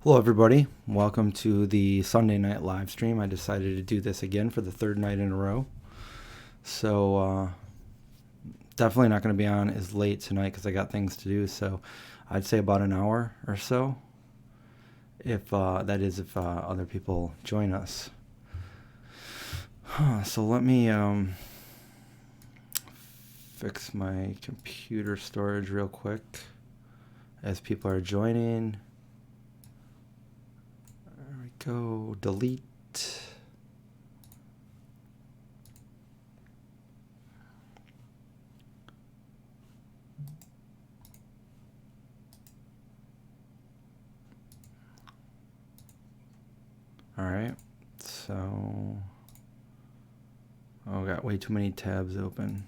Hello, everybody. Welcome to the Sunday night live stream. I decided to do this again for the third night in a row. So, definitely not going to be on as late tonight because I got things to do. So, I'd say about an hour or so, if if other people join us. So, let me fix my computer storage real quick as people are joining. Go delete. All right. So, got way too many tabs open.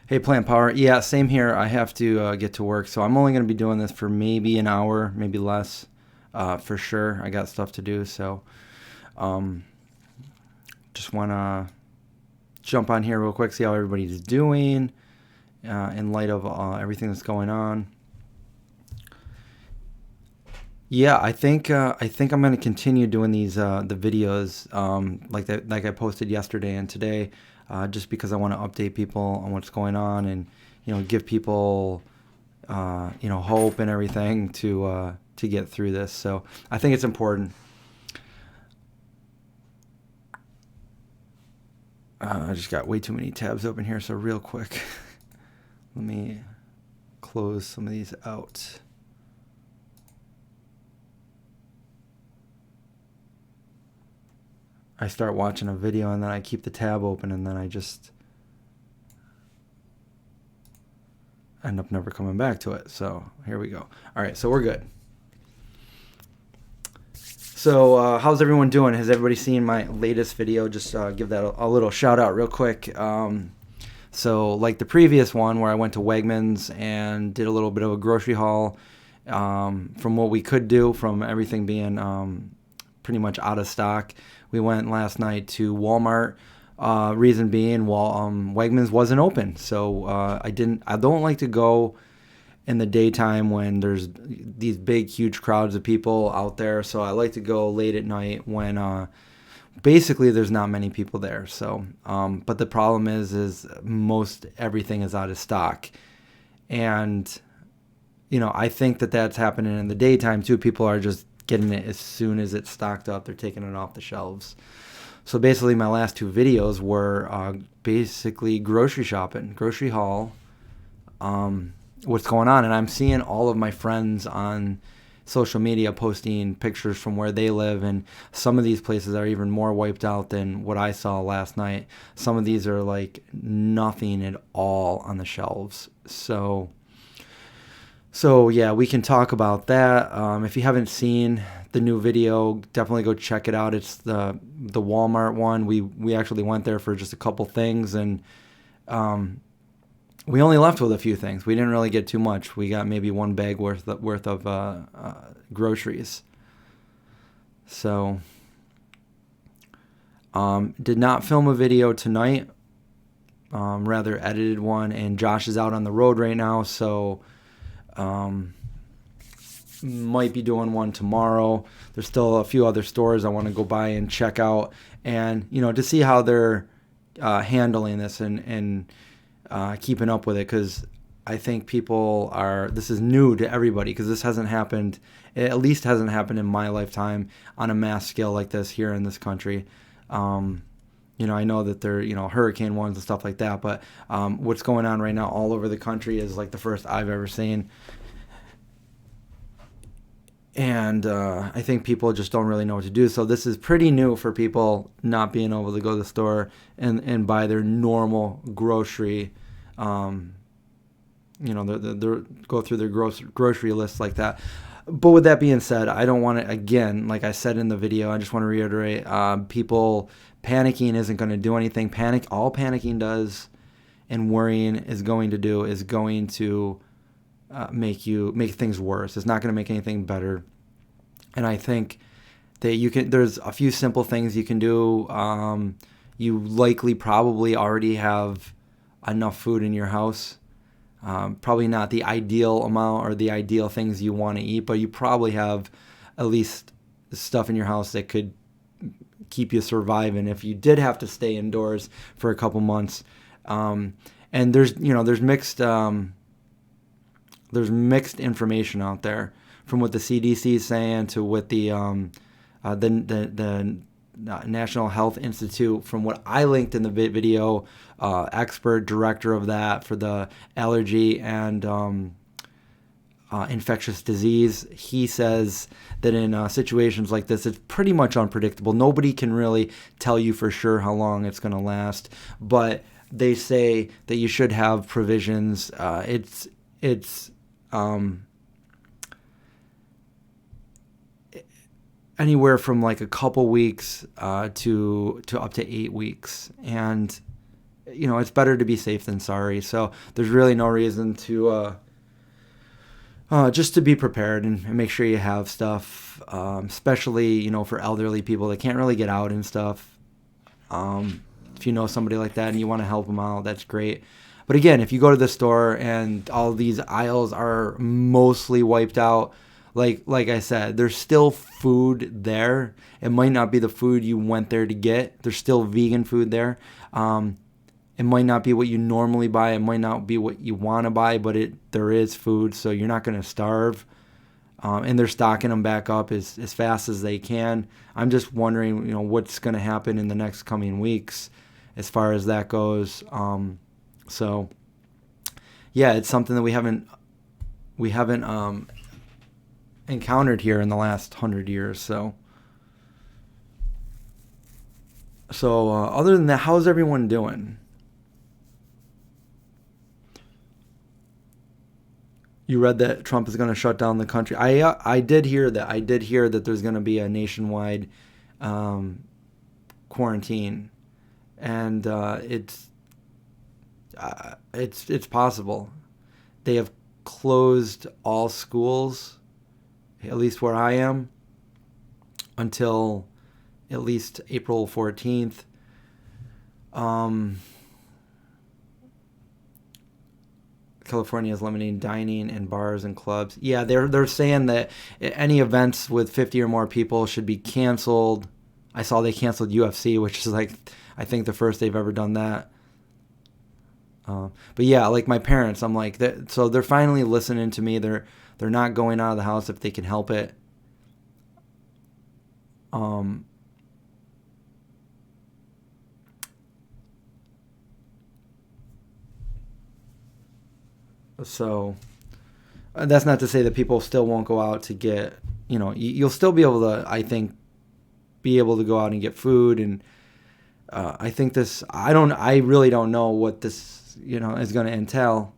Hey, Plant Power. Yeah, same here. I have to get to work, so I'm only going to be doing this for maybe an hour, maybe less, for sure. I got stuff to do, so just want to jump on here real quick, see how everybody's doing in light of everything that's going on. Yeah, I think I'm going to continue doing these the videos like I posted yesterday and today. Just because I want to update people on what's going on and give people hope and everything to get through this. So I think it's important. I just got way too many tabs open here, so real quick, let me close some of these out. I start watching a video and then I keep the tab open and then I just end up never coming back to it. So here we go. All right, so we're good. So how's everyone doing? Has everybody seen my latest video? Just give that a little shout out real quick. So like the previous one where I went to Wegmans and did a little bit of a grocery haul from what we could do from everything being pretty much out of stock. We went last night to Walmart. Reason being, Wegmans wasn't open, so I don't like to go in the daytime when there's these big, huge crowds of people out there. So I like to go late at night when basically there's not many people there. So, but the problem is most everything is out of stock, and I think that's happening in the daytime too. People are just getting it as soon as it's stocked up. They're taking it off the shelves. So basically my last two videos were basically grocery shopping, grocery haul, what's going on. And I'm seeing all of my friends on social media posting pictures from where they live, and some of these places are even more wiped out than what I saw last night. Some of these are like nothing at all on the shelves. So yeah, we can talk about that. If you haven't seen the new video, definitely go check it out. It's the Walmart one. We actually went there for just a couple things, and we only left with a few things. We didn't really get too much. We got maybe one bag worth of groceries. So did not film a video tonight. Rather edited one, and Josh is out on the road right now, so might be doing one tomorrow. There's still a few other stores I want to go by and check out, and to see how they're handling this and keeping up with it, because I think this is new to everybody, because this hasn't happened, at least hasn't happened in my lifetime on a mass scale like this here in this country. I know that there are, hurricane ones and stuff like that, but what's going on right now all over the country is like the first I've ever seen. And I think people just don't really know what to do. So this is pretty new for people not being able to go to the store and buy their normal grocery, go through their grocery lists like that. But with that being said, I don't want to, again, like I said in the video, I just want to reiterate, people panicking isn't going to do anything. All panicking does and worrying is going to make things worse. It's not going to make anything better. And I think that there's a few simple things you can do. You likely probably already have enough food in your house. Probably not the ideal amount or the ideal things you want to eat, but you probably have at least stuff in your house that could keep you surviving if you did have to stay indoors for a couple months. And there's mixed information out there, from what the CDC is saying to what the National Health Institute, from what I linked in the video, expert director of that for the allergy and infectious disease. He says that in situations like this, it's pretty much unpredictable. Nobody can really tell you for sure how long it's going to last, but they say that you should have provisions. It's anywhere from like a couple weeks to up to 8 weeks, and it's better to be safe than sorry. So there's really no reason to just to be prepared and make sure you have stuff, especially for elderly people that can't really get out and stuff. If you know somebody like that and you want to help them out, that's great. But again, if you go to the store and all these aisles are mostly wiped out, like I said, there's still food there. It might not be the food you went there to get. There's still vegan food there. It might not be what you normally buy. It might not be what you want to buy, but there is food, so you're not going to starve. And they're stocking them back up as fast as they can. I'm just wondering, what's going to happen in the next coming weeks as far as that goes. So, yeah, it's something that we haven't encountered here in the last 100 years. So other than that, how's everyone doing? You read that Trump is going to shut down the country. I did hear that. I did hear that there's going to be a nationwide quarantine, and it's possible. They have closed all schools, at least where I am, until at least April 14th. California is limiting dining in bars and clubs. Yeah, they're saying that any events with 50 or more people should be canceled. I saw they canceled UFC, which is I think the first they've ever done that. But yeah, like my parents, I'm like, so they're finally listening to me. They're not going out of the house if they can help it. So that's not to say that people still won't go out to get, you'll still be able to, I think, go out and get food. And I think I really don't know what this, is going to entail,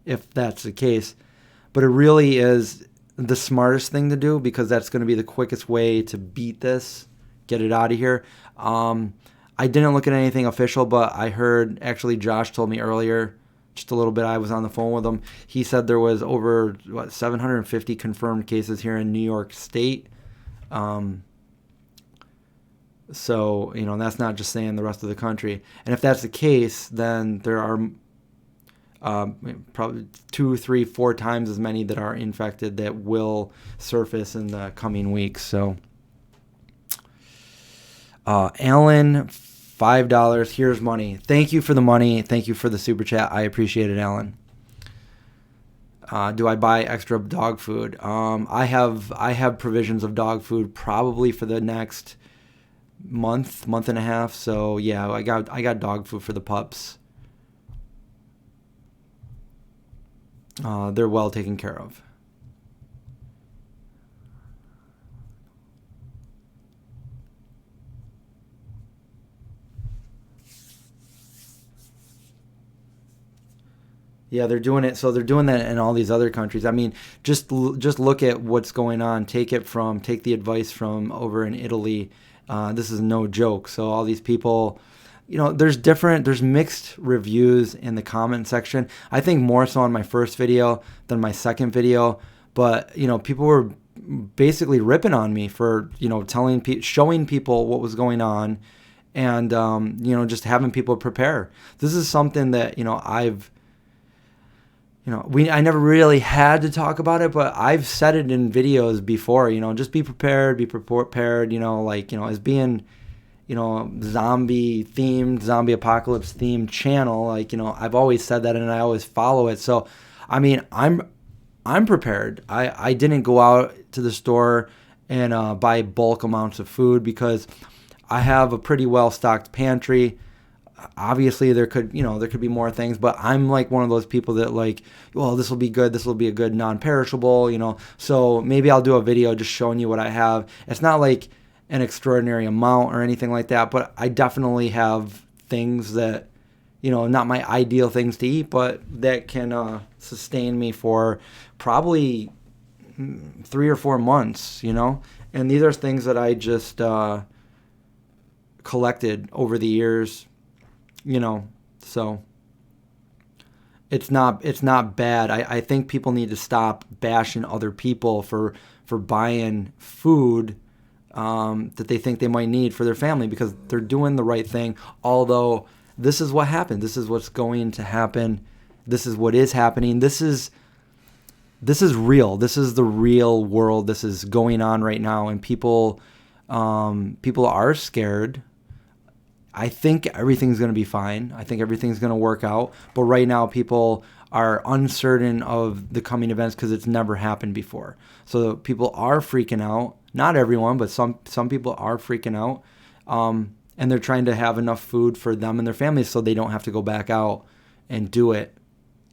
if that's the case. But it really is the smartest thing to do, because that's going to be the quickest way to beat this, get it out of here. I didn't look at anything official, but I heard, actually Josh told me earlier, just a little bit, I was on the phone with him. He said there was over 750 confirmed cases here in New York State. So, that's not just saying the rest of the country. And if that's the case, then there are probably 2, 3, 4 times as many that are infected that will surface in the coming weeks. So, Alan, $5. Here's money. Thank you for the money. Thank you for the super chat. I appreciate it, Alan. Do I buy extra dog food? I have provisions of dog food probably for the next month and a half. So yeah, I got dog food for the pups. They're well taken care of. Yeah, they're doing it. So they're doing that in all these other countries. I mean, just look at what's going on. Take the advice from over in Italy. This is no joke. So all these people, there's mixed reviews in the comment section. I think more so on my first video than my second video. But, people were basically ripping on me for, showing people what was going on, and, just having people prepare. This is something that, I never really had to talk about it, but I've said it in videos before, just be prepared, as being, zombie apocalypse themed channel. I've always said that and I always follow it. So, I mean, I'm prepared. I didn't go out to the store and buy bulk amounts of food because I have a pretty well stocked pantry. Obviously there could be more things, but I'm like one of those people that well, this will be good. This will be a good non-perishable, so maybe I'll do a video just showing you what I have. It's not like an extraordinary amount or anything like that, but I definitely have things that, not my ideal things to eat, but that can sustain me for probably 3 or 4 months, and these are things that I just collected over the years. So it's not bad. I think people need to stop bashing other people for buying food that they think they might need for their family because they're doing the right thing. Although this is what happened. This is what's going to happen. This is what is happening. This is real. This is the real world. This is going on right now, and people are scared. I think everything's going to be fine. I think everything's going to work out. But right now, people are uncertain of the coming events because it's never happened before. So people are freaking out. Not everyone, but some people are freaking out. And they're trying to have enough food for them and their families so they don't have to go back out and do it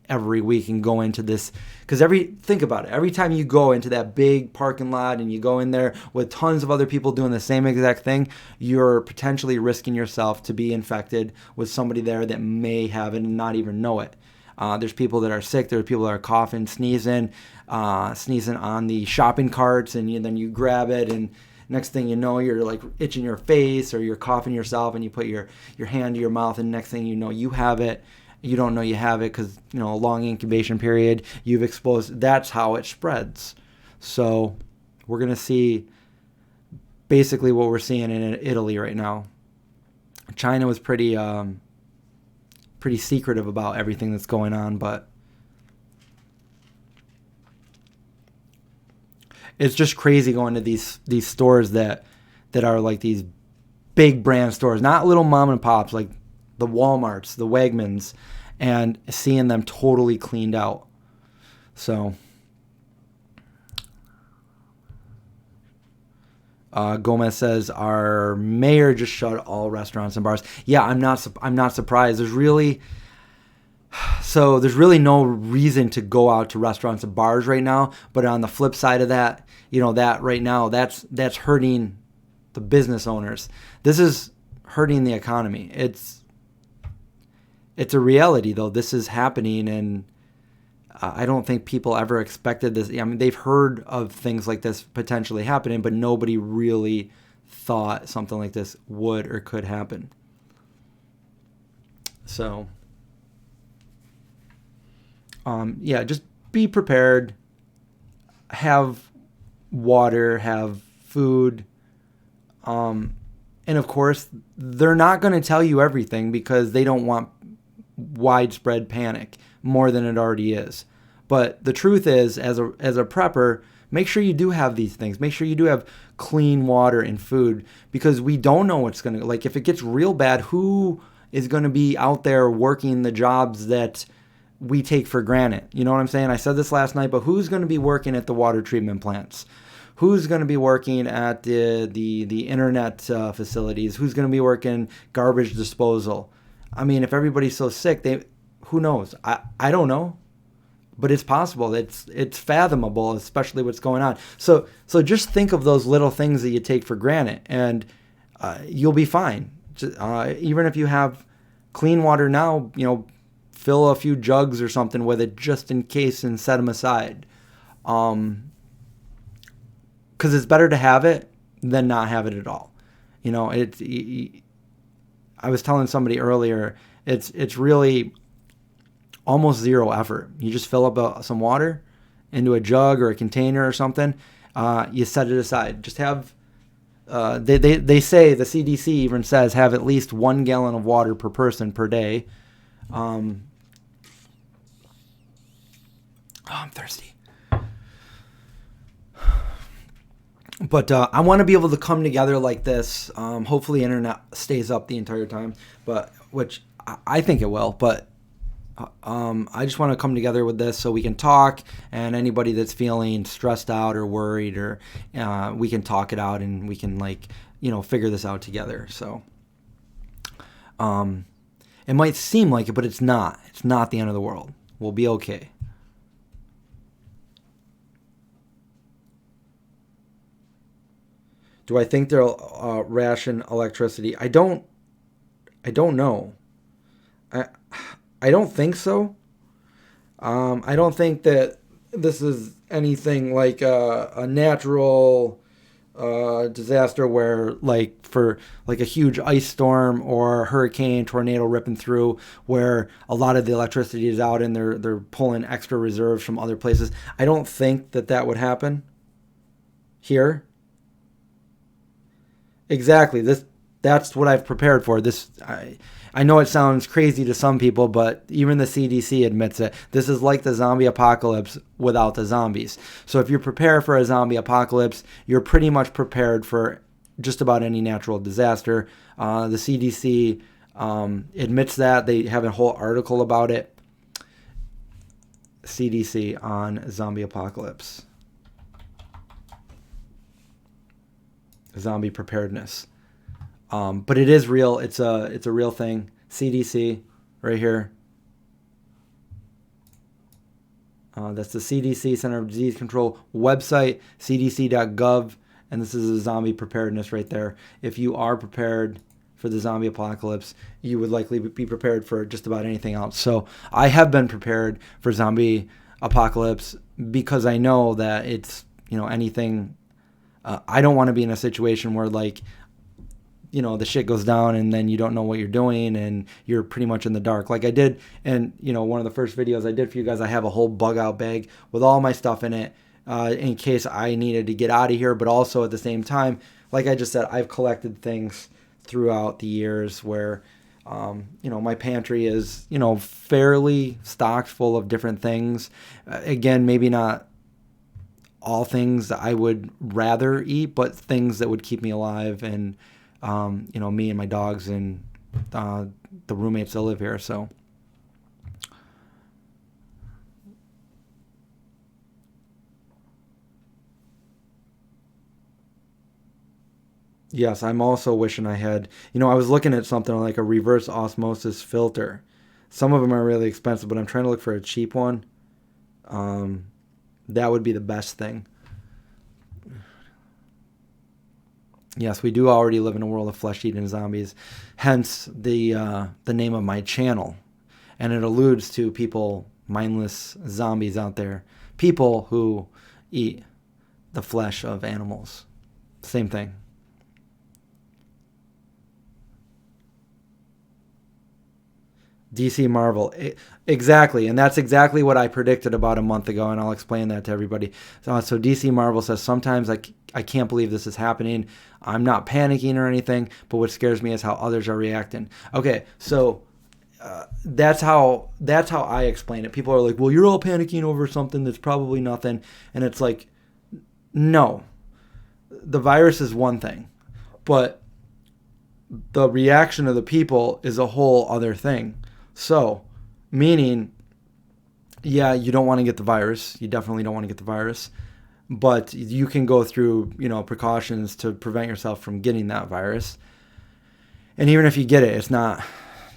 every week and go into this. Because think about it. Every time you go into that big parking lot and you go in there with tons of other people doing the same exact thing, you're potentially risking yourself to be infected with somebody there that may have it and not even know it. There's people that are sick. There are people that are coughing, sneezing on the shopping carts, and then you grab it, and next thing you know, you're like itching your face or you're coughing yourself, and you put your hand to your mouth, and next thing you know, you have it. You don't know you have it because, a long incubation period, you've exposed. That's how it spreads. So we're going to see basically what we're seeing in Italy right now. China was pretty secretive about everything that's going on, but it's just crazy going to these stores that are like these big brand stores, not little mom and pops, like the Walmarts, the Wegmans, and seeing them totally cleaned out. So Gomez says our mayor just shut all restaurants and bars. Yeah, I'm not surprised. There's really no reason to go out to restaurants and bars right now. But on the flip side of that, that right now that's hurting the business owners. This is hurting the economy. It's a reality, though. This is happening, and I don't think people ever expected this. I mean, they've heard of things like this potentially happening, but nobody really thought something like this would or could happen. So, just be prepared. Have water, have food. And of course, they're not going to tell you everything because they don't want widespread panic more than it already is. But the truth is, as a prepper, make sure you do have these things. Make sure you do have clean water and food, because we don't know what's going to, like, if it gets real bad, who is going to be out there working the jobs that we take for granted? You know what I'm saying? I said this last night, but who's going to be working at the water treatment plants? Who's going to be working at the internet facilities? Who's going to be working garbage disposal? I mean, if everybody's so sick, who knows? I don't know, but it's possible. It's fathomable, especially what's going on. So just think of those little things that you take for granted, and you'll be fine. Even if you have clean water now, fill a few jugs or something with it just in case and set them aside. Because it's better to have it than not have it at all. I was telling somebody earlier, it's really almost zero effort. You just fill up some water into a jug or a container or something. You set it aside. Just have, they say, the CDC even says, have at least 1 gallon of water per person per day. Oh, I'm thirsty. But I want to be able to come together like this. Hopefully, internet stays up the entire time, but which I think it will. But I just want to come together with this so we can talk, and anybody that's feeling stressed out or worried, or we can talk it out, and we can figure this out together. So it might seem like it, but it's not. It's not the end of the world. We'll be okay. Do I think they'll ration electricity? I don't know. I don't think so. I don't think that this is anything like a natural disaster where, like, for like a huge ice storm or hurricane, tornado ripping through, where a lot of the electricity is out and they're pulling extra reserves from other places. I don't think that would happen here. Exactly. That's what I've prepared for. I know it sounds crazy to some people, but even the CDC admits it. This is like the zombie apocalypse without the zombies. So if you're prepared for a zombie apocalypse, you're pretty much prepared for just about any natural disaster. The CDC admits that. They have a whole article about it. CDC on zombie apocalypse. Zombie preparedness. But it is real. It's a real thing. CDC right here. That's the CDC, Center of Disease Control website, cdc.gov, and this is a zombie preparedness right there. If you are prepared for the zombie apocalypse, you would likely be prepared for just about anything else. So I have been prepared for zombie apocalypse because I know that it's, anything. I don't want to be in a situation where, like, the shit goes down and then you don't know what you're doing and you're pretty much in the dark. Like I did, and one of the first videos I did for you guys, I have a whole bug out bag with all my stuff in it in case I needed to get out of here. But also at the same time, like I just said, I've collected things throughout the years where, my pantry is, fairly stocked full of different things. Again, maybe not all things that I would rather eat, but things that would keep me alive and, me and my dogs and the roommates that live here. So yes, I'm also wishing I had, I was looking at something like a reverse osmosis filter. Some of them are really expensive, but I'm trying to look for a cheap one. That would be the best thing. Yes, we do already live in a world of flesh-eating zombies, hence the name of my channel. And it alludes to people, mindless zombies out there, people who eat the flesh of animals. Same thing. DC Marvel. Exactly. And that's exactly what I predicted about a month ago, and I'll explain that to everybody. So DC Marvel says, sometimes I can't believe this is happening. I'm not panicking or anything, but what scares me is how others are reacting. Okay, so that's how I explain it. People are like, well, you're all panicking over something that's probably nothing. And it's like, no. The virus is one thing, but the reaction of the people is a whole other thing. So, meaning, yeah, you don't want to get the virus. You definitely don't want to get the virus. But you can go through, precautions to prevent yourself from getting that virus. And even if you get it, it's not,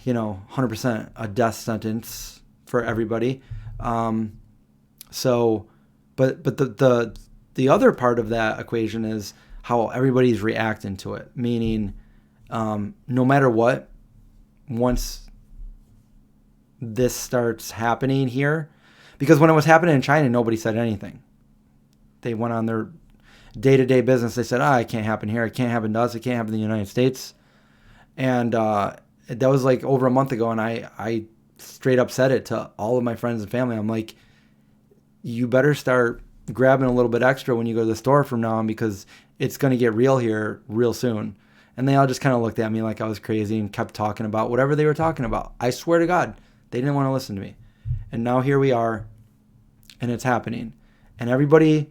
100% a death sentence for everybody. So, but the other part of that equation is how everybody's reacting to it. Meaning, no matter what, once this starts happening here, because when it was happening in China, nobody said anything. They went on their day-to-day business. They said, it can't happen here. It can't happen to us. It can't happen in the United States. And that was like over a month ago, and I straight up said it to all of my friends and family. I'm like, you better start grabbing a little bit extra when you go to the store from now on, because it's going to get real here real soon. And they all just kind of looked at me like I was crazy and kept talking about whatever they were talking about. I swear to God, they didn't want to listen to me. And now here we are. and it's happening, and everybody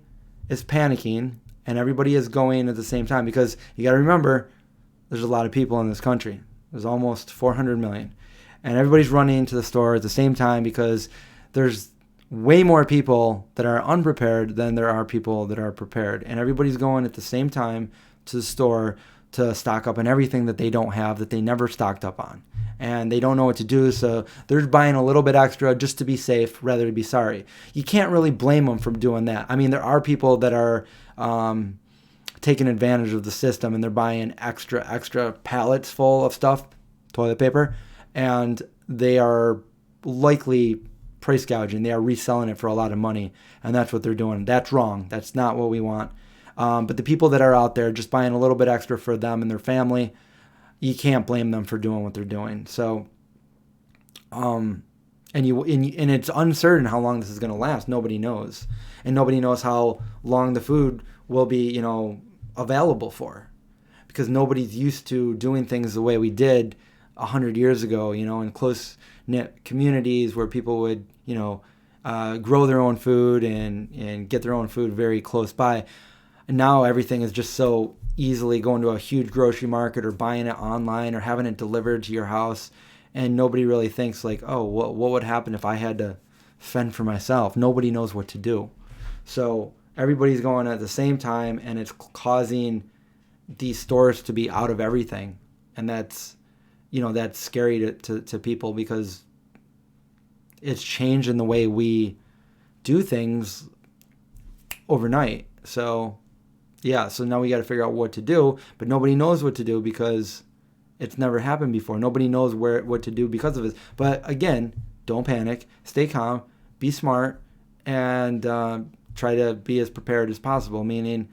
is panicking, and everybody is going at the same time, because you got to remember, there's a lot of people in this country. There's almost 400 million, and everybody's running to the store at the same time because there's way more people that are unprepared than there are people that are prepared, and everybody's going at the same time to the store to stock up on everything that they don't have, that they never stocked up on, and they don't know what to do, so they're buying a little bit extra just to be safe rather than be sorry. You can't really blame them for doing that. I mean, there are people that are taking advantage of the system, and they're buying extra pallets full of stuff, toilet paper, and they are likely price gouging. They are reselling it for a lot of money, and that's what they're doing. That's wrong. That's not what we want. But the people that are out there just buying a little bit extra for them and their family, you can't blame them for doing what they're doing. So, and it's uncertain how long this is going to last. Nobody knows, and nobody knows how long the food will be, available for, because nobody's used to doing things the way we did 100 years ago. In close-knit communities where people would, grow their own food and get their own food very close by. And now everything is just so easily going to a huge grocery market or buying it online or having it delivered to your house. And nobody really thinks like, oh, what would happen if I had to fend for myself? Nobody knows what to do. So everybody's going at the same time, and it's causing these stores to be out of everything. And that's scary to people, because it's changing the way we do things overnight. So now we got to figure out what to do, but nobody knows what to do because it's never happened before. Nobody knows what to do because of it. But again, don't panic, stay calm, be smart, and try to be as prepared as possible, meaning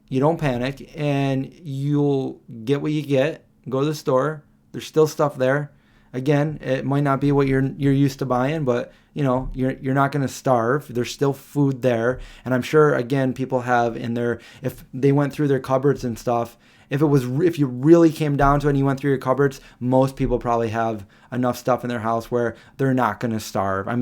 you don't panic, and you'll get what you get. Go to the store. There's still stuff there. Again, it might not be what you're used to buying, but you're not going to starve. There's still food there, and I'm sure again people have in their, if they went through their cupboards and stuff. If you really came down to it and you went through your cupboards, most people probably have enough stuff in their house where they're not going to starve. I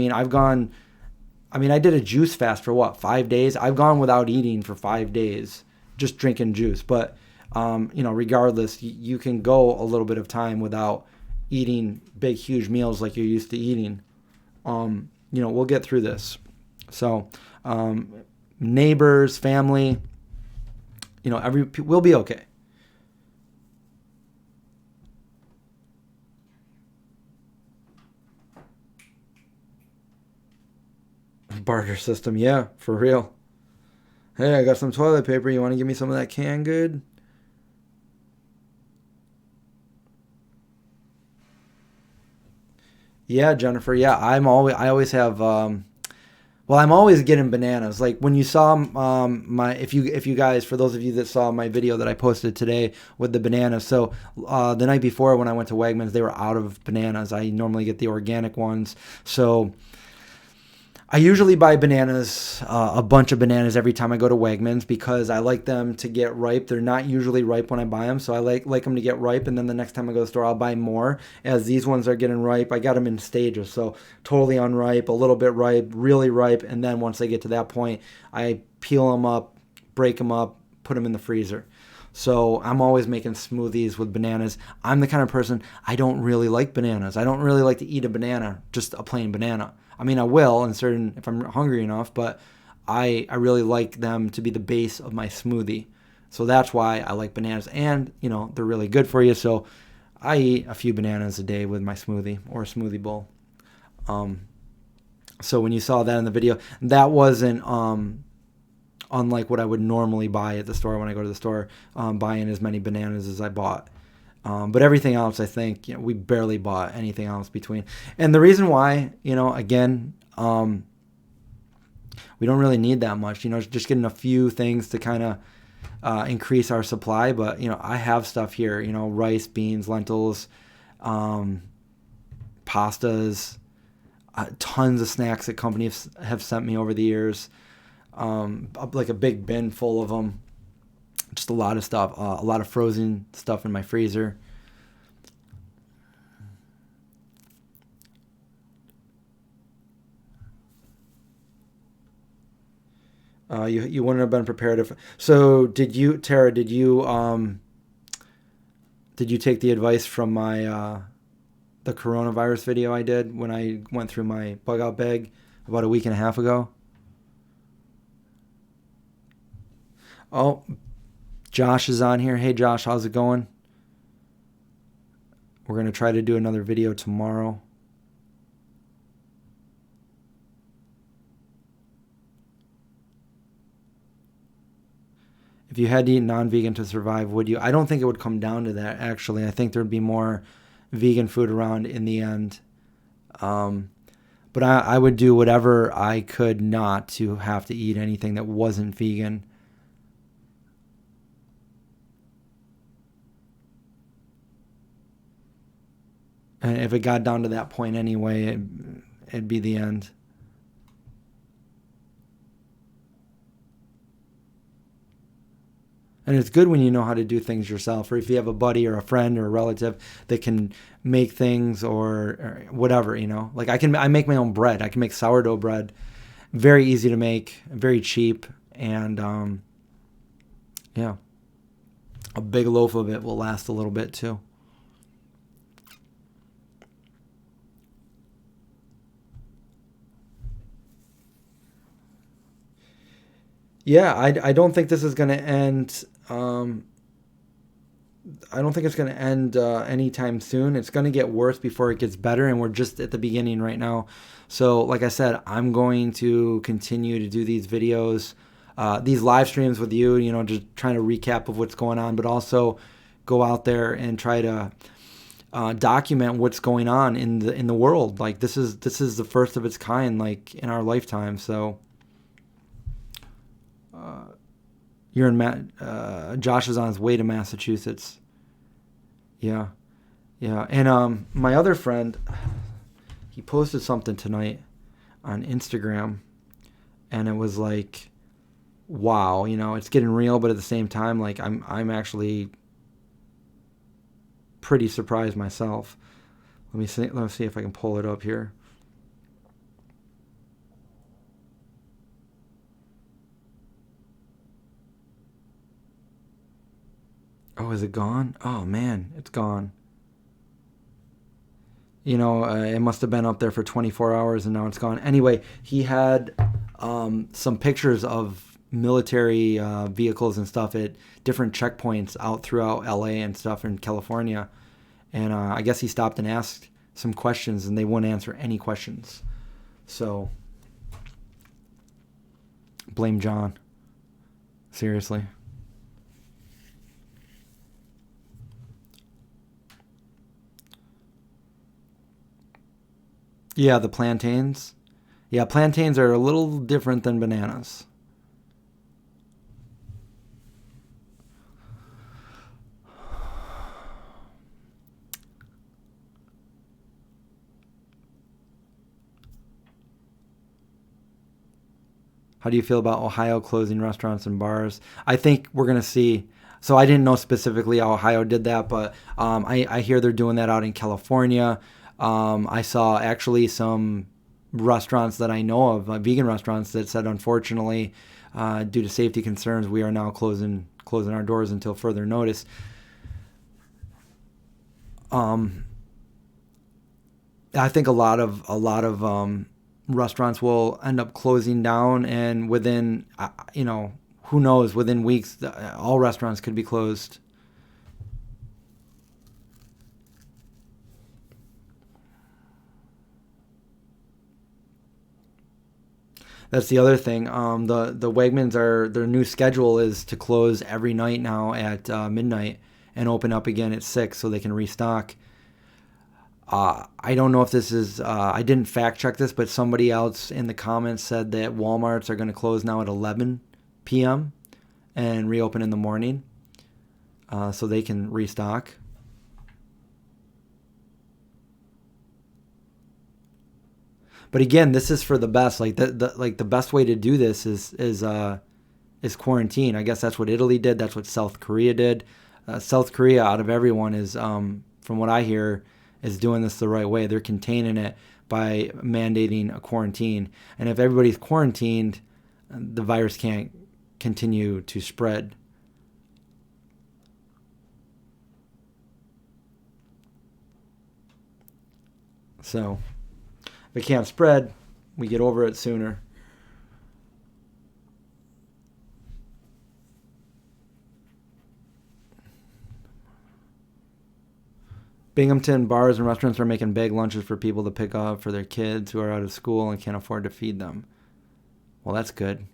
did a juice fast for 5 days. I've gone without eating for 5 days, just drinking juice. But regardless, you can go a little bit of time without eating big, huge meals like you're used to eating. We'll get through this. So, neighbors, family, we'll be okay. Barter system, yeah, for real. Hey, I got some toilet paper. You want to give me some of that canned good? Yeah, Jennifer. Yeah, I always have. I'm always getting bananas. Like when you saw if you guys, for those of you that saw my video that I posted today with the bananas. So the night before when I went to Wegmans, they were out of bananas. I normally get the organic ones. So I usually buy bananas, a bunch of bananas every time I go to Wegmans, because I like them to get ripe. They're not usually ripe when I buy them, so I like them to get ripe, and then the next time I go to the store, I'll buy more. As these ones are getting ripe, I got them in stages, so totally unripe, a little bit ripe, really ripe, and then once I get to that point, I peel them up, break them up, put them in the freezer. So I'm always making smoothies with bananas. I'm the kind of person, I don't really like bananas. I don't really like to eat a banana, just a plain banana. I mean, I will if I'm hungry enough, but I really like them to be the base of my smoothie. So that's why I like bananas, and they're really good for you. So I eat a few bananas a day with my smoothie or a smoothie bowl. So when you saw that in the video, that wasn't unlike what I would normally buy at the store when I go to the store, buying as many bananas as I bought. But everything else, I think, we barely bought anything else between. And the reason why, again, we don't really need that much. Just getting a few things to kind of increase our supply. But, I have stuff here, rice, beans, lentils, pastas, tons of snacks that companies have sent me over the years, like a big bin full of them. Just a lot of stuff, a lot of frozen stuff in my freezer. You wouldn't have been prepared if. So did you, Tara? Did you take the advice from my the coronavirus video I did when I went through my bug out bag about a week and a half ago? Oh, Josh is on here. Hey Josh, how's it going? We're gonna try to do another video tomorrow. If you had to eat non-vegan to survive, would you? I don't think it would come down to that, actually. I think there'd be more vegan food around in the end. But I would do whatever I could not to have to eat anything that wasn't vegan. And if it got down to that point anyway, it'd be the end. And it's good when you know how to do things yourself, or if you have a buddy or a friend or a relative that can make things or whatever, you know. Like I make my own bread. I can make sourdough bread. Very easy to make, very cheap, and yeah. A big loaf of it will last a little bit too. Yeah, I don't think this is going to end. I don't think it's going to end anytime soon. It's going to get worse before it gets better, and we're just at the beginning right now. So, like I said, I'm going to continue to do these videos, these live streams with you. You know, just trying to recap of what's going on, but also go out there and try to document what's going on in the world. Like this is the first of its kind, like in our lifetime. So. You're in Josh is on his way to Massachusetts. Yeah. And my other friend, he posted something tonight on Instagram, and it was like, wow, you know, it's getting real, but at the same time, like I'm actually pretty surprised myself. Let me see if I can pull it up here. Oh, is it gone? Oh, man, it's gone. You know, it must have been up there for 24 hours and now it's gone. Anyway, he had some pictures of military vehicles and stuff at different checkpoints out throughout LA and stuff in California. And I guess he stopped and asked some questions and they wouldn't answer any questions. So, blame John. Seriously. Yeah, the plantains. Yeah, plantains are a little different than bananas. How do you feel about Ohio closing restaurants and bars? I think we're going to see. So I didn't know specifically how Ohio did that, but I hear they're doing that out in California. I saw actually some restaurants that I know of, vegan restaurants, that said, unfortunately, due to safety concerns, we are now closing our doors until further notice. I think a lot of restaurants will end up closing down, and within, who knows, within weeks, all restaurants could be closed. That's the other thing. The Wegmans their new schedule is to close every night now at midnight and open up again at 6 so they can restock. I don't know if this is, I didn't fact check this, but somebody else in the comments said that Walmarts are going to close now at 11 p.m. and reopen in the morning so they can restock. But again, this is for the best. Like the best way to do this is quarantine. I guess that's what Italy did. That's what South Korea did. South Korea, out of everyone, is from what I hear, is doing this the right way. They're containing it by mandating a quarantine. And if everybody's quarantined, the virus can't continue to spread. So if it can't spread, we get over it sooner. Binghamton bars and restaurants are making bag lunches for people to pick up for their kids who are out of school and can't afford to feed them. Well, that's good.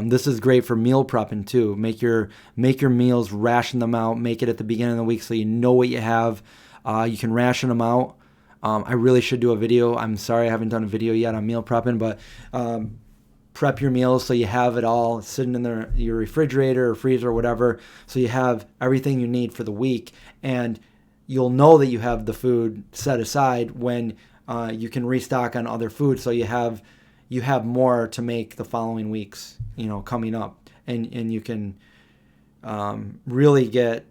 This is great for meal prepping too. Make your meals, ration them out. Make it at the beginning of the week so you know what you have. You can ration them out. I really should do a video. I'm sorry I haven't done a video yet on meal prepping, but prep your meals so you have it all sitting in your refrigerator or freezer or whatever, so you have everything you need for the week, and you'll know that you have the food set aside when you can restock on other food, so you have more to make the following weeks, coming up, and you can really get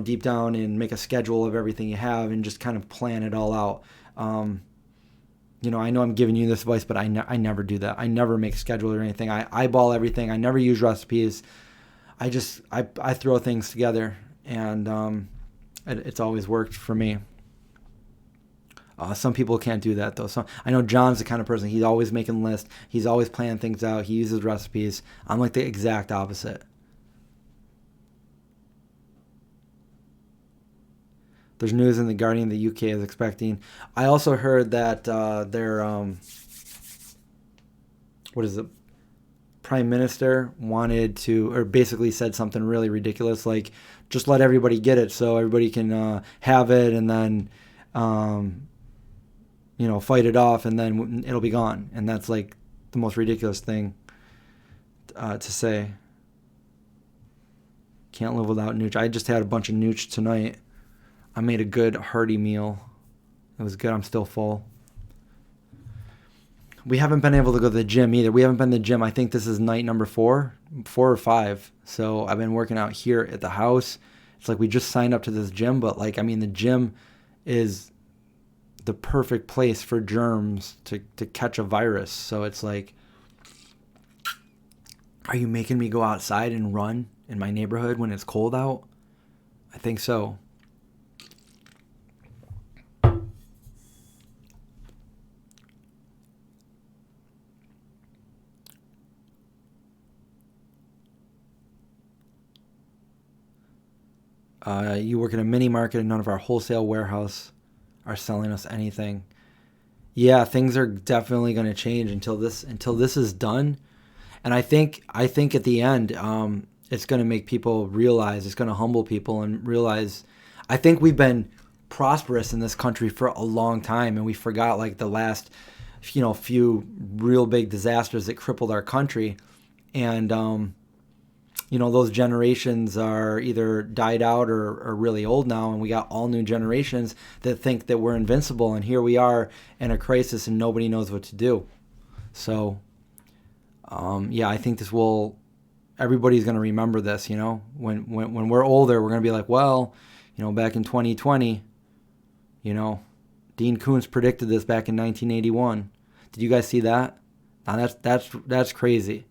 deep down and make a schedule of everything you have and just kind of plan it all out. I know I'm giving you this advice, but I never do that. I never make schedule or anything. I eyeball everything. I never use recipes. I throw things together, and it's always worked for me. Some people can't do that though. So I know John's the kind of person, he's always making lists. He's always planning things out. He uses recipes. I'm like the exact opposite. There's news in The Guardian the UK is expecting. I also heard that their Prime Minister wanted to, or basically said something really ridiculous, like just let everybody get it so everybody can have it, and then fight it off, and then it'll be gone. And that's like the most ridiculous thing to say. Can't live without nooch. I just had a bunch of nooch tonight. I made a good hearty meal. It was good. I'm still full. We haven't been able to go to the gym either. We haven't been to the gym. I think this is night number 4 or 5. So I've been working out here at the house. It's like we just signed up to this gym, but the gym is the perfect place for germs to catch a virus. So it's like, are you making me go outside and run in my neighborhood when it's cold out? I think so. You work in a mini market and none of our wholesale warehouse are selling us anything. Yeah, things are definitely going to change until this is done. And I think at the end, it's going to make people realize, it's going to humble people and realize, I think we've been prosperous in this country for a long time, and we forgot like the last, few real big disasters that crippled our country. And, those generations are either died out or are really old now, and we got all new generations that think that we're invincible, and here we are in a crisis and nobody knows what to do. So, I think everybody's going to remember this, when we're older, we're going to be like, well, back in 2020, Dean Koontz predicted this back in 1981. Did you guys see that? Now that's crazy.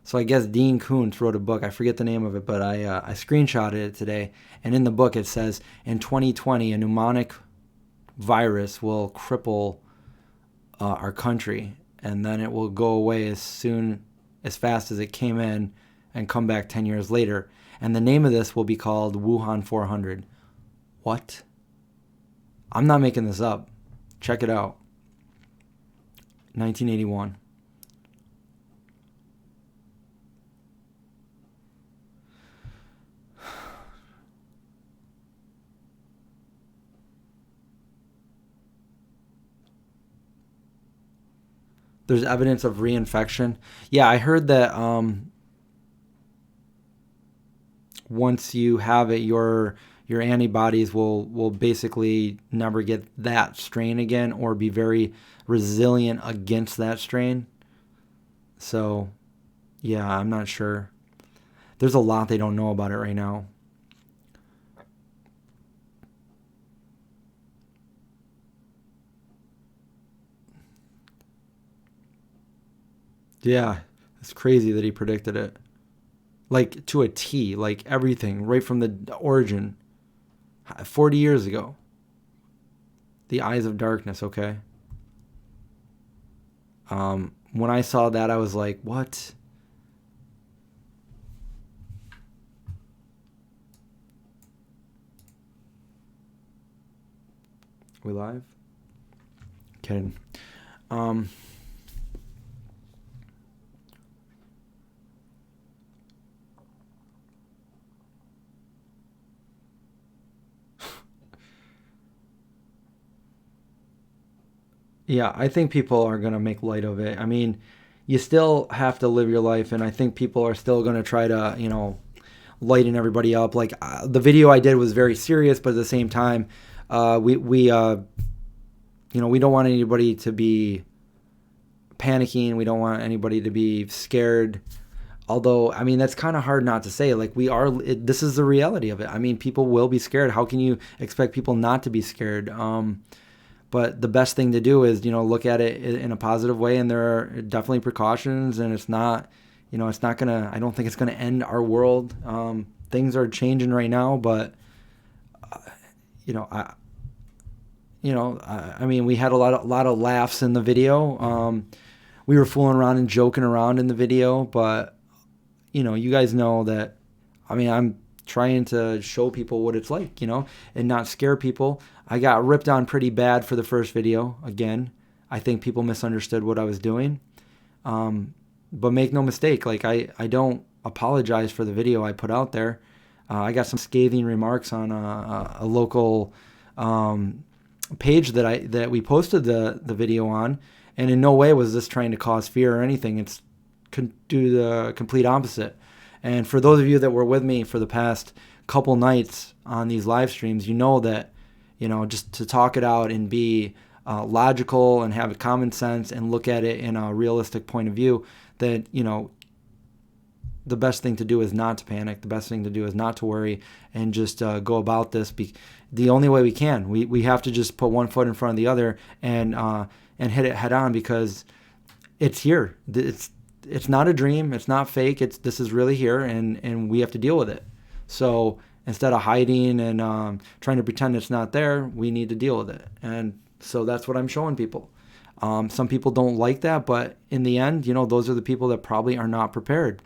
So I guess Dean Koontz wrote a book. I forget the name of it, but I screenshotted it today. And in the book it says, in 2020, a pneumonic virus will cripple our country. And then it will go away as fast as it came in and come back 10 years later. And the name of this will be called Wuhan 400. What? I'm not making this up. Check it out. 1981. There's evidence of reinfection. Yeah, I heard that once you have it, your antibodies will basically never get that strain again, or be very resilient against that strain. So, yeah, I'm not sure. There's a lot they don't know about it right now. Yeah, it's crazy that he predicted it. Like to a T, like everything, right from the origin. 40 years ago. The Eyes of Darkness, okay? When I saw that, I was like, what? We live? Kidding. Yeah, I think people are going to make light of it. I mean, you still have to live your life, and I think people are still going to try to, lighten everybody up. Like the video I did was very serious, but at the same time, we we don't want anybody to be panicking. We don't want anybody to be scared. Although, I mean, that's kind of hard not to say. Like this is the reality of it. I mean, people will be scared. How can you expect people not to be scared? But the best thing to do is, look at it in a positive way. And there are definitely precautions, and it's not, it's not gonna. I don't think it's gonna end our world. Things are changing right now, but I mean, we had a lot of laughs in the video. We were fooling around and joking around in the video, but you guys know that. I mean, I'm trying to show people what it's like, and not scare people. I got ripped on pretty bad for the first video. Again, I think people misunderstood what I was doing. But make no mistake, like I don't apologize for the video I put out there. I got some scathing remarks on a local page that we posted the video on, and in no way was this trying to cause fear or anything. It's do the complete opposite. And for those of you that were with me for the past couple nights on these live streams, you know that, just to talk it out and be logical and have a common sense and look at it in a realistic point of view, that, the best thing to do is not to panic. The best thing to do is not to worry and just go about this the only way we can. We have to just put one foot in front of the other and hit it head on, because it's here. It's not a dream. It's not fake. This is really here, and we have to deal with it. So instead of hiding and trying to pretend it's not there, we need to deal with it. And so that's what I'm showing people. Some people don't like that, but in the end, those are the people that probably are not prepared.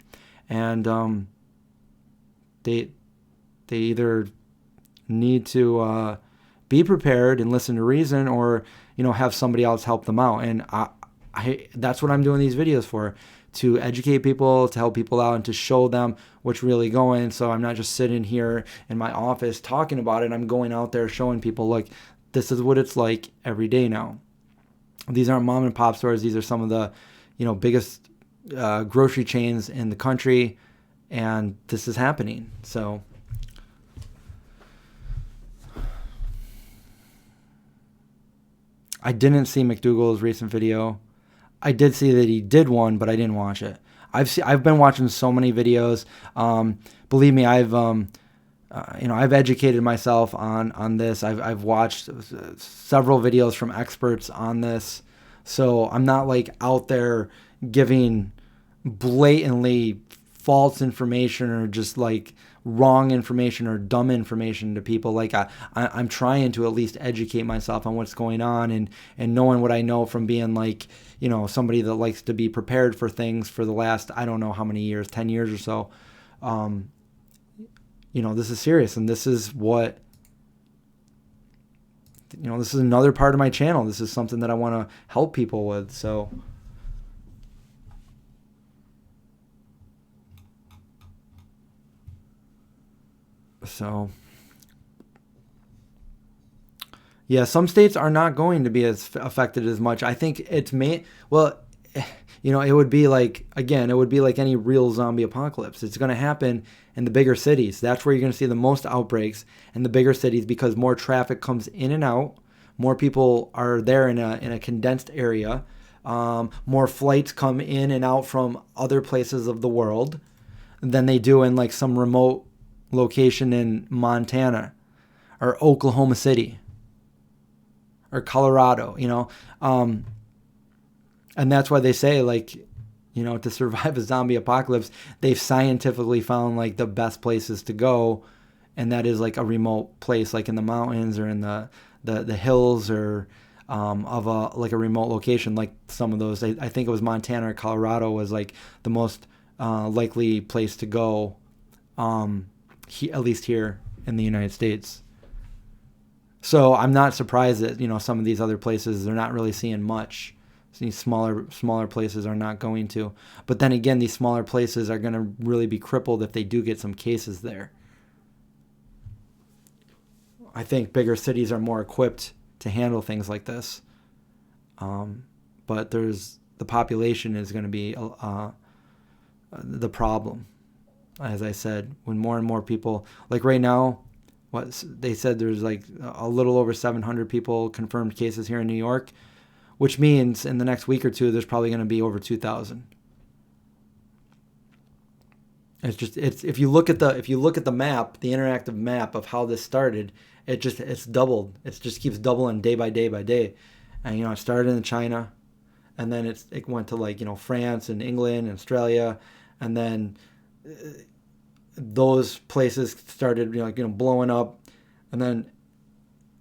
And they either need to be prepared and listen to reason, or have somebody else help them out. And I that's what I'm doing these videos for, to educate people, to help people out, and to show them what's really going. So I'm not just sitting here in my office talking about it. I'm going out there showing people, look, this is what it's like every day now. These aren't mom and pop stores. These are some of the biggest grocery chains in the country, and this is happening. So I didn't see McDougal's recent video. I did see that he did one, but I didn't watch it. I've been watching so many videos. Believe me, I've educated myself on this. I've watched several videos from experts on this. So I'm not like out there giving blatantly false information or just like wrong information or dumb information to people. Like I'm trying to at least educate myself on what's going on, and knowing what I know from being like, somebody that likes to be prepared for things for the last, I don't know how many years, 10 years or so. This is serious, and this is what, this is another part of my channel. This is something that I want to help people with. So yeah, some states are not going to be as affected as much. I think it would be like, again, it would be like any real zombie apocalypse. It's going to happen in the bigger cities. That's where you're going to see the most outbreaks, in the bigger cities, because more traffic comes in and out. More people are there in a condensed area. More flights come in and out from other places of the world than they do in like some remote location in Montana or Oklahoma City or Colorado, and that's why they say, like, to survive a zombie apocalypse, they've scientifically found like the best places to go, and that is like a remote place, like in the mountains or in the hills, or of a remote location, like some of those. I think it was Montana or Colorado was like the most likely place to go, at least here in the United States. So I'm not surprised that some of these other places, they're not really seeing much. These smaller places are not going to. But then again, these smaller places are going to really be crippled if they do get some cases there. I think bigger cities are more equipped to handle things like this. But the population is going to be the problem. As I said, when more and more people, like right now, they said there's like a little over 700 people confirmed cases here in New York, which means in the next week or two, there's probably going to be over 2,000. It's if you look at the map, the interactive map of how this started, it's doubled. It just keeps doubling day by day by day. And it started in China, and then it went to like France and England and Australia, and then those places started blowing up, and then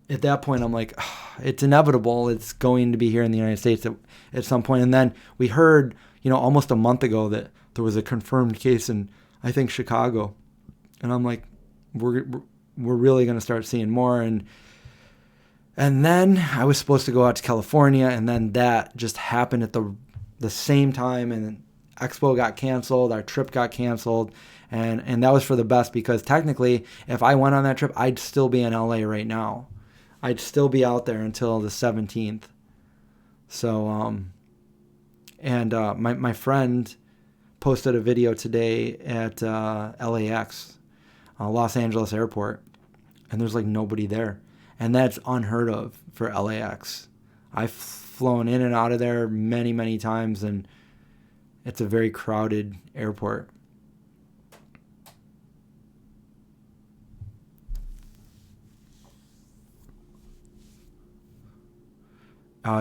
at that point I'm like, it's inevitable. It's going to be here in the United States at some point. And then we heard almost a month ago that there was a confirmed case in, I think, Chicago, and I'm like, we're really going to start seeing more. And then I was supposed to go out to California, and then that just happened at the same time, and Expo got canceled, our trip got canceled, and that was for the best, because technically if I went on that trip, I'd still be in LA right now. I'd still be out there until the 17th. So my friend posted a video today at LAX, Los Angeles Airport, and there's like nobody there. And that's unheard of for LAX. I've flown in and out of there many, many times, and it's a very crowded airport.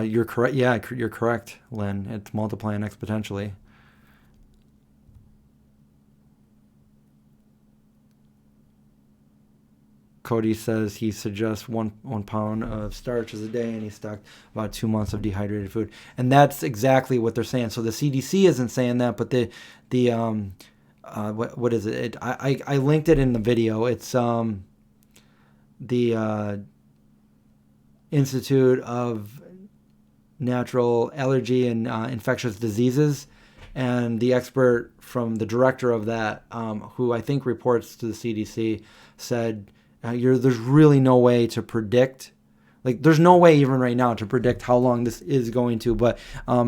You're correct. Yeah, you're correct, Lynn. It's multiplying exponentially. Cody says he suggests one pound of starch a day, and he stocked about 2 months of dehydrated food. And that's exactly what they're saying. So the CDC isn't saying that, but what is it? I linked it in the video. It's the Institute of Natural Allergy and Infectious Diseases, and the expert from the director of that, who I think reports to the CDC, said there's really no way to predict. Like, there's no way even right now to predict how long this is going to. But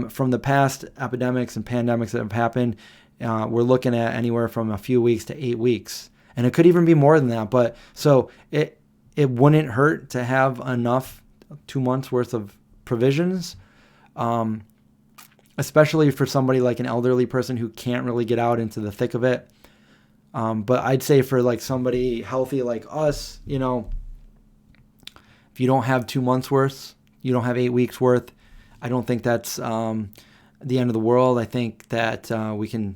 from the past epidemics and pandemics that have happened, we're looking at anywhere from a few weeks to 8 weeks, and it could even be more than that. But so it wouldn't hurt to have enough 2 months worth of provisions, especially for somebody like an elderly person who can't really get out into the thick of it. But I'd say for like somebody healthy like us, if you don't have 2 months worth, you don't have 8 weeks worth, I don't think that's the end of the world. I think that we can,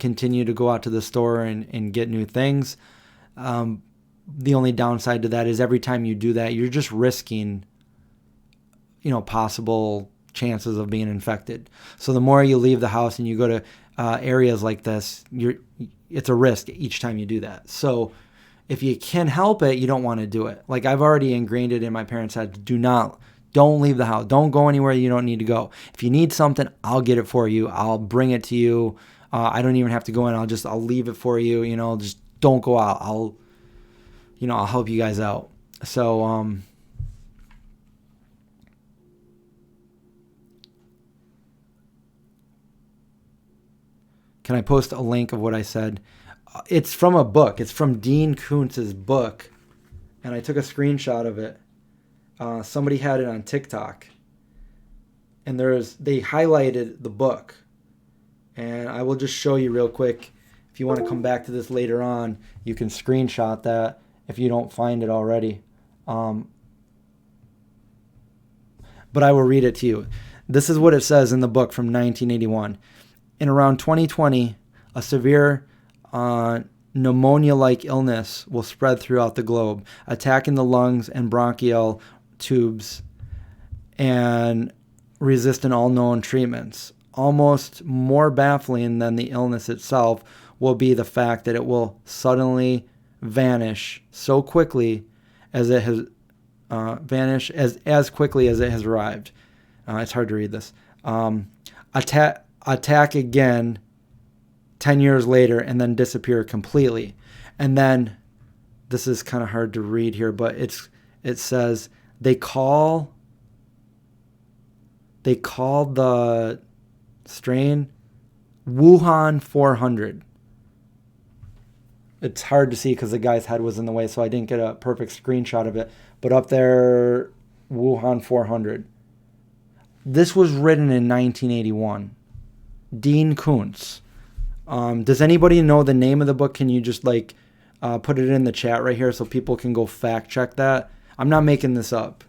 continue to go out to the store and get new things. The only downside to that is every time you do that, you're just risking, possible chances of being infected. So the more you leave the house and you go to areas like this, it's a risk each time you do that. So if you can help it, you don't want to do it. Like, I've already ingrained it in my parents' head. Don't leave the house. Don't go anywhere you don't need to go. If you need something, I'll get it for you. I'll bring it to you. I don't even have to go in. I'll leave it for you. Just don't go out. I'll help you guys out. So, can I post a link of what I said? It's from a book. It's from Dean Koontz's book, and I took a screenshot of it. Somebody had it on TikTok, and they highlighted the book, and I will just show you real quick. If you want to come back to this later on, you can screenshot that if you don't find it already. But I will read it to you. This is what it says in the book from 1981. In around 2020, a severe pneumonia-like illness will spread throughout the globe, attacking the lungs and bronchial tubes and resisting all known treatments. Almost more baffling than the illness itself will be the fact that it will suddenly vanish so quickly as it has as quickly as it has arrived. It's hard to read this. Attack again 10 years later and then disappear completely. And then, this is kind of hard to read here, but it says they call the strain Wuhan 400. It's hard to see because the guy's head was in the way, so I didn't get a perfect screenshot of it. But up there, Wuhan 400. This was written in 1981. Dean Koontz. Does anybody know the name of the book? Can you just put it in the chat right here so people can go fact check that? I'm not making this up.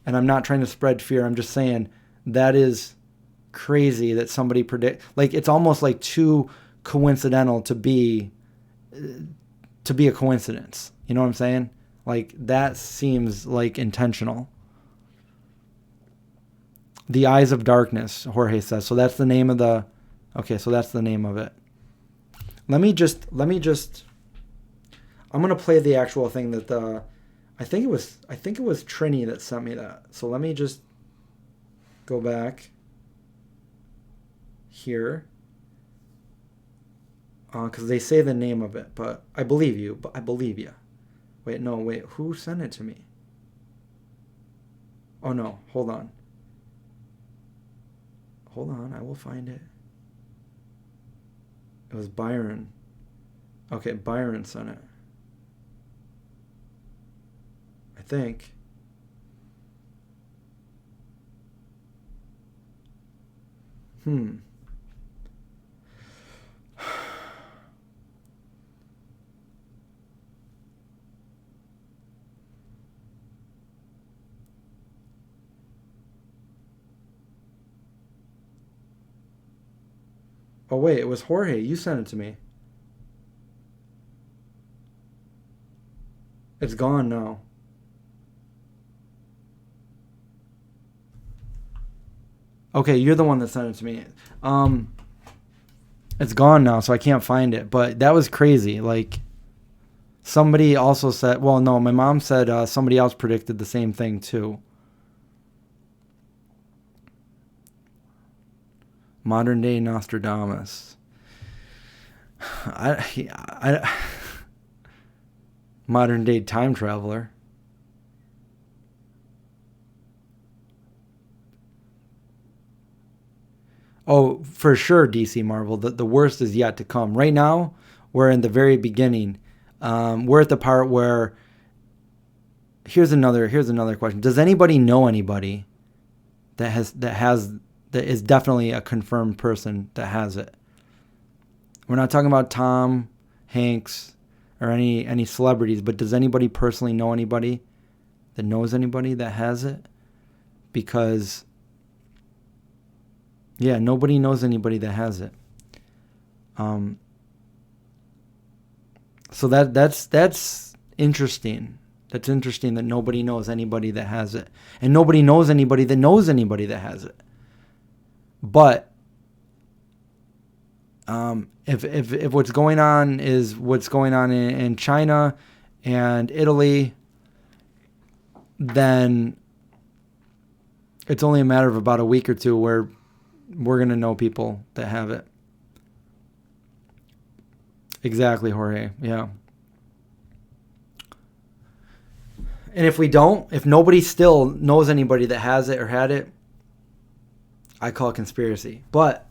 And I'm not trying to spread fear. I'm just saying that is crazy that somebody predict. It's almost like too coincidental to be a coincidence. You know what I'm saying? That seems intentional. The Eyes of Darkness, Jorge says. So that's the name of the... Okay, so that's the name of it. Let me just... I'm going to play the actual thing that the... I think it was Trini that sent me that. So let me just go back here. Because they say the name of it, but I believe you. Wait, who sent it to me? Oh no, hold on, I will find it. It was Byron. Okay, Byron sent it, I think. Oh wait, it was Jorge. You sent it to me. It's gone now. Okay, you're the one that sent it to me. It's gone now, so I can't find it. But that was crazy. Somebody also said... Well, no, my mom said somebody else predicted the same thing too. Modern day Nostradamus. Modern day time traveler. Oh, for sure, DC Marvel. The worst is yet to come. Right now, we're in the very beginning. We're at the part where... Here's another question. Does anybody know anybody that is definitely a confirmed person that has it? We're not talking about Tom Hanks or any celebrities, but does anybody personally know anybody that knows anybody that has it? Because, yeah, nobody knows anybody that has it. So that's interesting. That's interesting that nobody knows anybody that has it, and nobody knows anybody that knows anybody that has it. But if what's going on is what's going on in China and Italy, then it's only a matter of about a week or two where we're going to know people that have it. Exactly, Jorge. Yeah. And if nobody still knows anybody that has it or had it, I call it conspiracy. But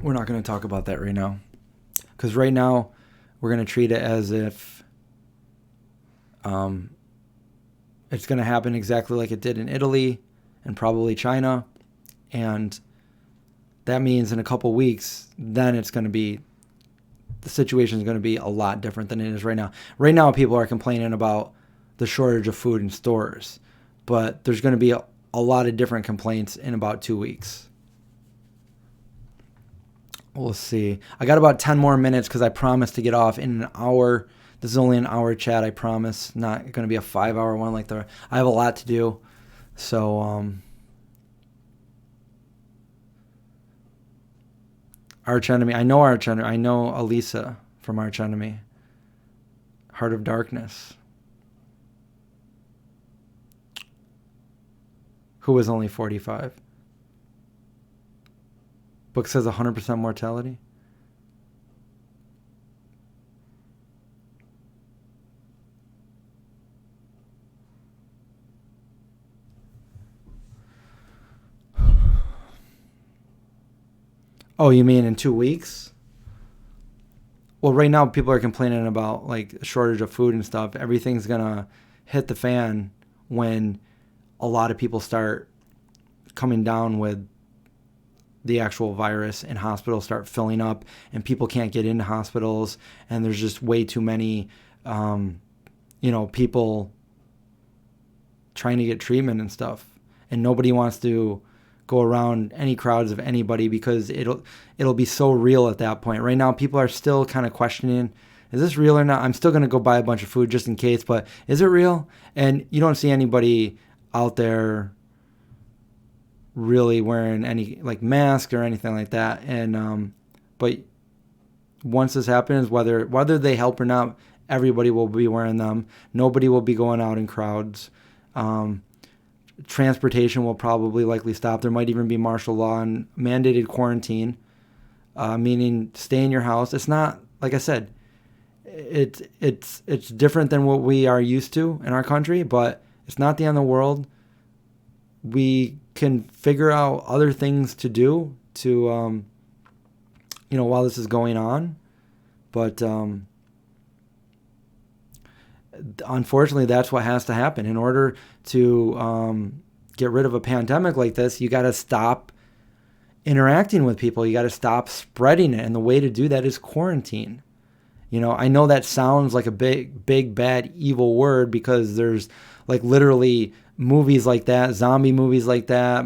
we're not going to talk about that right now. Because right now, we're going to treat it as if it's going to happen exactly like it did in Italy and probably China. And that means in a couple weeks, then the situation is going to be a lot different than it is right now. Right now, people are complaining about the shortage of food in stores. But there's going to be a lot of different complaints in about 2 weeks. We'll see. I got about 10 more minutes because I promised to get off in an hour. This is only an hour chat, I promise. Not going to be a 5-hour one like the. I have a lot to do. So, Arch Enemy. I know Arch Enemy. I know Elisa from Arch Enemy. Heart of Darkness. Who was only 45. Book says 100% mortality. Oh, you mean in 2 weeks? Well, right now people are complaining about like a shortage of food and stuff. Everything's gonna hit the fan when a lot of people start coming down with the actual virus and hospitals start filling up and people can't get into hospitals and there's just way too many, people trying to get treatment and stuff. And nobody wants to go around any crowds of anybody because it'll be so real at that point. Right now, people are still kind of questioning, is this real or not? I'm still going to go buy a bunch of food just in case, but is it real? And you don't see anybody out there really wearing any like mask or anything like that. And but once this happens, whether they help or not, everybody will be wearing them. Nobody will be going out in crowds. Transportation will probably likely stop. There might even be martial law and mandated quarantine, meaning stay in your house. It's not, like I said, it's different than what we are used to in our country, but it's not the end of the world. We can figure out other things to do to, while this is going on. But unfortunately, that's what has to happen. In order to get rid of a pandemic like this, you got to stop interacting with people. You got to stop spreading it. And the way to do that is quarantine. I know that sounds like a big, bad, evil word because there's like literally movies like that, zombie movies like that,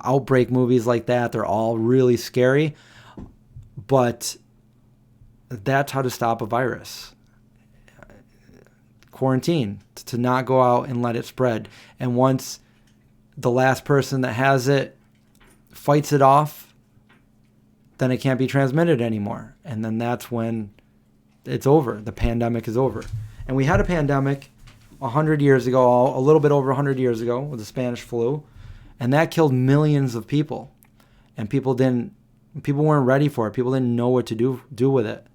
outbreak movies like that. They're all really scary. But that's how to stop a virus. Quarantine, to not go out and let it spread. And once the last person that has it fights it off, then it can't be transmitted anymore. And then that's when it's over. The pandemic is over. And we had a pandemic 100 years ago, a little bit over 100 years ago with the Spanish flu. And that killed millions of people. And people weren't ready for it. People didn't know what to do with it.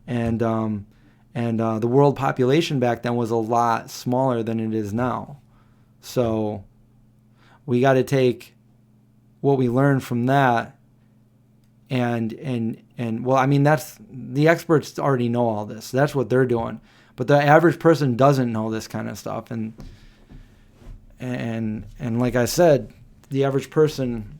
And the world population back then was a lot smaller than it is now. So we got to take what we learned from that and well, I mean, that's the experts already know all this. That's what they're doing. But the average person doesn't know this kind of stuff. And like I said, the average person,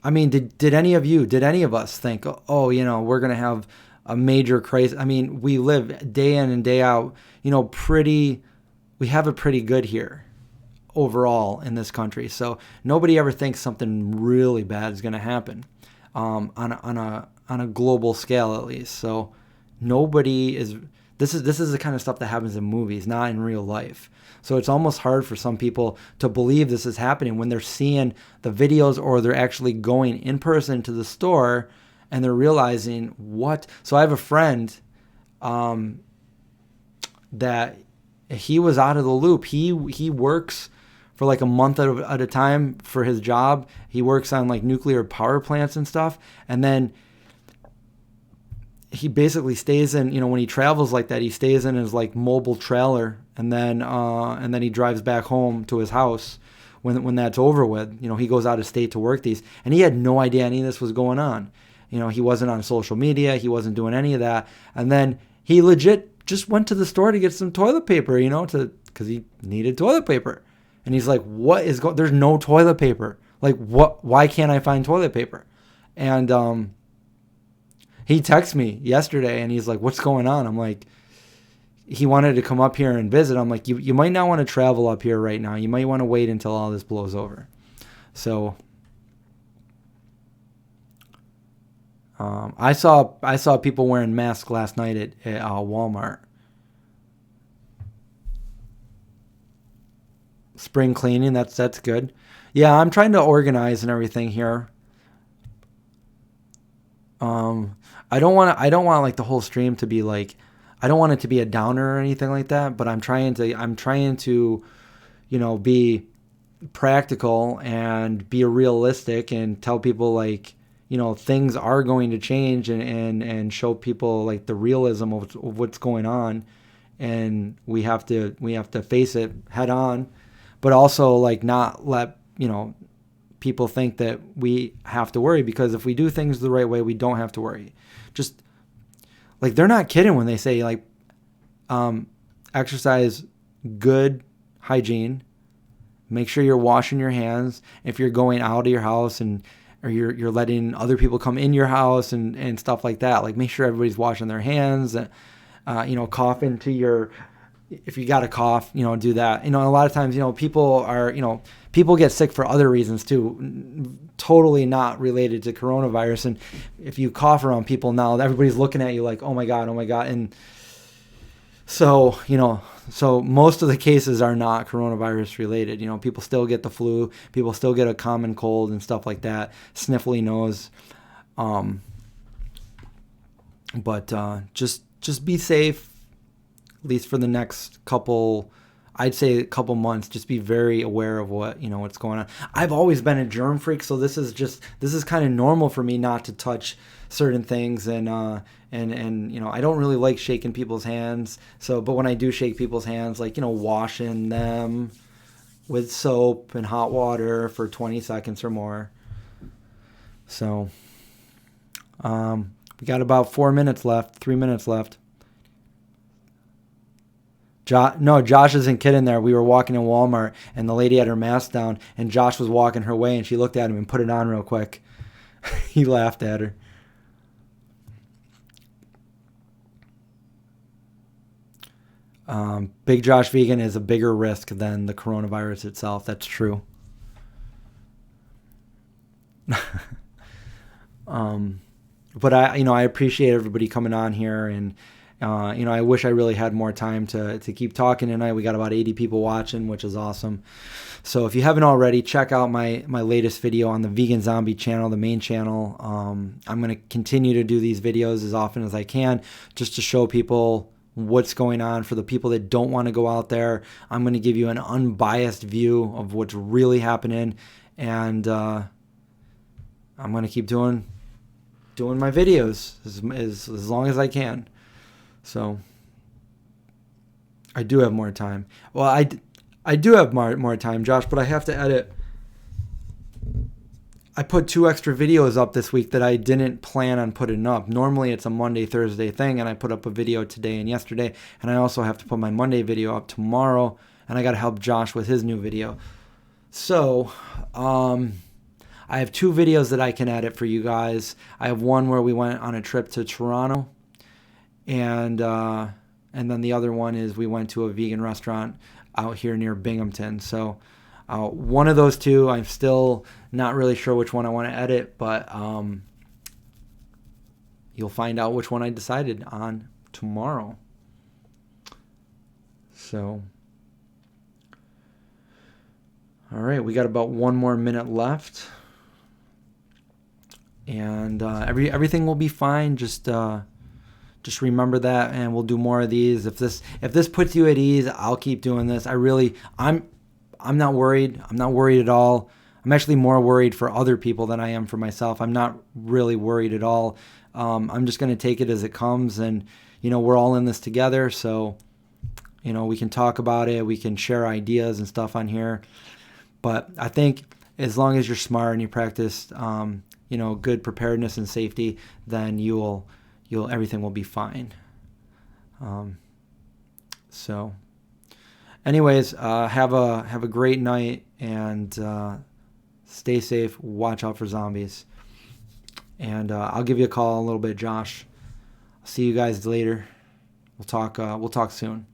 I mean, did any of us think, oh, we're going to have a major crisis? I mean, we live day in and day out, we have it pretty good here overall in this country. So nobody ever thinks something really bad is going to happen on a global scale, at least. So this is the kind of stuff that happens in movies, not in real life. So it's almost hard for some people to believe this is happening when they're seeing the videos or they're actually going in person to the store and they're realizing what. So I have a friend that he was out of the loop. He works for like a month at a time for his job. He works on like nuclear power plants and stuff. And then he basically stays in, when he travels like that, he stays in his like mobile trailer and then he drives back home to his house when that's over with. He goes out of state to work these, and he had no idea any of this was going on. He wasn't on social media. He wasn't doing any of that. And then he legit just went to the store to get some toilet paper, because he needed toilet paper. And he's like, there's no toilet paper. Like, why can't I find toilet paper? And, he texted me yesterday and he's like, what's going on? I'm like, he wanted to come up here and visit. I'm like, you might not want to travel up here right now. You might want to wait until all this blows over. So I saw people wearing masks last night at Walmart. Spring cleaning, that's good. Yeah, I'm trying to organize and everything here. I don't want like the whole stream to be like, I don't want it to be a downer or anything like that, but I'm trying to, be practical and be realistic and tell people like, things are going to change and show people like the realism of what's going on, and we have to face it head on, but also like not let, people think that we have to worry, because if we do things the right way, we don't have to worry. Just like, they're not kidding when they say like, exercise good hygiene, make sure you're washing your hands. If you're going out of your house or you're letting other people come in your house and stuff like that, like make sure everybody's washing their hands, cough into your, if you got a cough, do that. A lot of times, people get sick for other reasons too, totally not related to coronavirus. And if you cough around people now, everybody's looking at you like, oh my God. And so, so most of the cases are not coronavirus related. People still get the flu, people still get a common cold and stuff like that, sniffly nose. But just be safe, at least for the next couple, I'd say a couple months. Just be very aware of what's going on. I've always been a germ freak, so this is kind of normal for me not to touch certain things, and I don't really like shaking people's hands. So, but when I do shake people's hands, like, washing them with soap and hot water for 20 seconds or more. So, we got about 3 minutes left. Josh isn't kidding there. We were walking in Walmart, and the lady had her mask down, and Josh was walking her way, and she looked at him and put it on real quick. He laughed at her. Big Josh Vegan is a bigger risk than the coronavirus itself. That's true. But I appreciate everybody coming on here, and I wish I really had more time to keep talking tonight. We got about 80 people watching, which is awesome. So if you haven't already, check out my latest video on the Vegan Zombie channel, the main channel. I'm going to continue to do these videos as often as I can, just to show people what's going on. For the people that don't want to go out there, I'm going to give you an unbiased view of what's really happening, and I'm going to keep doing my videos as long as I can. So I do have more time. Well, I do have more time, Josh, but I have to edit. I put 2 extra videos up this week that I didn't plan on putting up. Normally it's a Monday, Thursday thing, and I put up a video today and yesterday, and I also have to put my Monday video up tomorrow, and I got to help Josh with his new video. So, I have 2 videos that I can edit for you guys. I have one where we went on a trip to Toronto, and then the other one is we went to a vegan restaurant out here near Binghamton. So one of those 2, I'm still not really sure which one I want to edit, but you'll find out which one I decided on tomorrow. So, all right, we got about 1 more minute left, and everything will be fine. Just remember that, and we'll do more of these. If this puts you at ease, I'll keep doing this. I'm not worried. I'm not worried at all. I'm actually more worried for other people than I am for myself. I'm not really worried at all. I'm just going to take it as it comes, and we're all in this together. So we can talk about it. We can share ideas and stuff on here. But I think as long as you're smart and you practice, good preparedness and safety, then everything will be fine. So anyways, have a great night, and stay safe. Watch out for zombies. And I'll give you a call in a little bit, Josh. See you guys later. We'll talk soon.